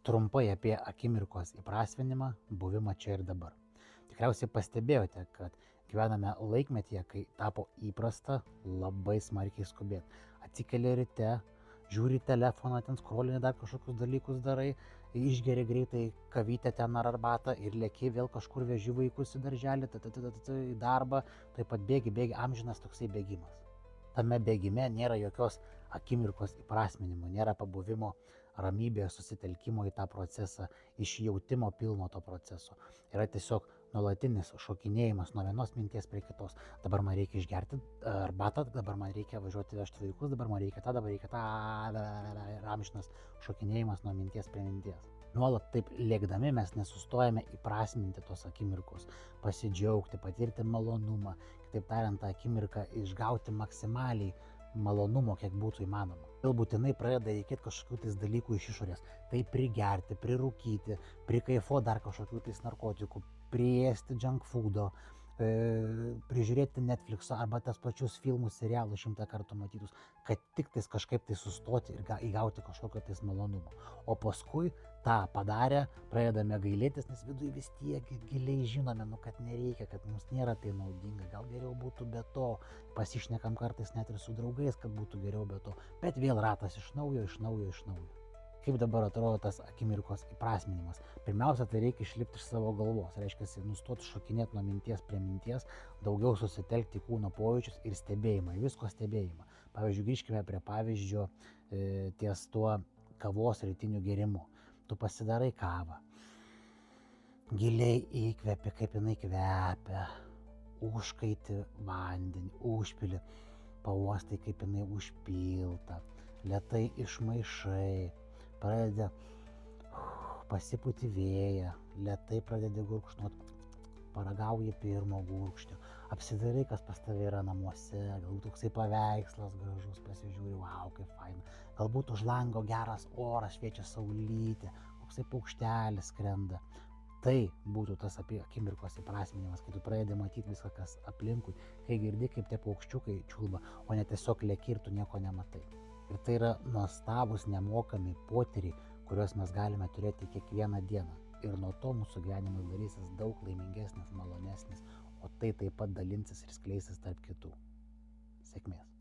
Trumpai apie akimirkos įprasminimą, buvimą čia ir dabar. Tikriausiai pastebėjote, kad gyvename laikmetyje, kai tapo įprasta labai smarkiai skubėti. Atsikeli ryte, žiūri telefoną, ten scrollini, dar kažkokius dalykus darai, išgeri greitai kavytę ten ar arbatą ir lėki vėl kažkur veži vaikus į darželį, į darbą, taip pat bėgi, amžinas toksai bėgimas. Tame bėgime nėra jokios akimirkos įprasminimo, nėra pabuvimo ramybėje, susitelkimo į tą procesą, išjautimo pilno to proceso. Yra tiesiog nuolatinis šokinėjimas nuo vienos minties prie kitos. Dabar man reikia išgerti arbatą, dabar man reikia važiuoti vežti vaikus, dabar man reikia tą, ir amžinas šokinėjimas nuo minties prie minties. Nuolat taip lėkdami mes nesustojame įprasminti tos akimirkos, pasidžiaugti, patirti malonumą, kitaip tariant, tą akimirką išgauti maksimaliai malonumo, kiek būtų įmanoma. Vėl būtinai pradeda reikėti kažkokių tais dalykų iš išorės. Tai prigerti, prirūkyti, prikaifo dar kažkokių tais narkotikų, priėsti junk foodo, prižiūrėti Netflix'o arba tas pačius filmus, serialus 100 kartų matytus, kad tik tais kažkaip tai sustoti ir įgauti kažkokio tais malonumo. O paskui tą padarę pradedame gailėtis, nes viduje vis tiek giliai žinome, kad nereikia, kad mums nėra tai naudinga, gal geriau būtų be to, pasišnekam kartais net ir su draugais, kad būtų geriau be to, bet vėl ratas iš naujo. Kaip dabar atrodo tas akimirkos įprasminimas? Pirmiausia, tai reikia išlipti iš savo galvos, reiškia nustoti šokinėti nuo minties prie minties, daugiau susitelkti kūno pojūčius ir stebėjimą, visko stebėjimą. Pavyzdžiui, grįžkime prie pavyzdžio ties tuo kavos rytiniu gėrimu. Tu pasidarai kavą, giliai įkvepi, kaip jinai kvepia, užkaiti vandenį, užpili, pauostai, kaip jinai užpilta, lėtai išmaišai, pradedi pasipūti vėją, lėtai pradedi gurkšnoti, paragauji pirmo gurkšnio, apsidarai, kas pas tave yra namuose, galbūt toksai paveikslas gražus, pasižiūri, wow, kaip faina, galbūt už lango geras oras, šviečia saulytė, koksai paukštelis skrenda. Tai būtų tas akimirkos įprasminimas, kai tu pradedi matyti viską, kas aplinkui, kai girdi, kaip tie paukščiukai čiulba, o ne tiesiog leki ir tu nieko nematai. Ir tai yra nuostabus nemokami potyriai, kuriuos mes galime turėti kiekvieną dieną. Ir nuo to mūsų gyvenimas darysis daug laimingesnis, malonesnis, o tai taip pat dalinsis ir skleisis tarp kitų. Sėkmės.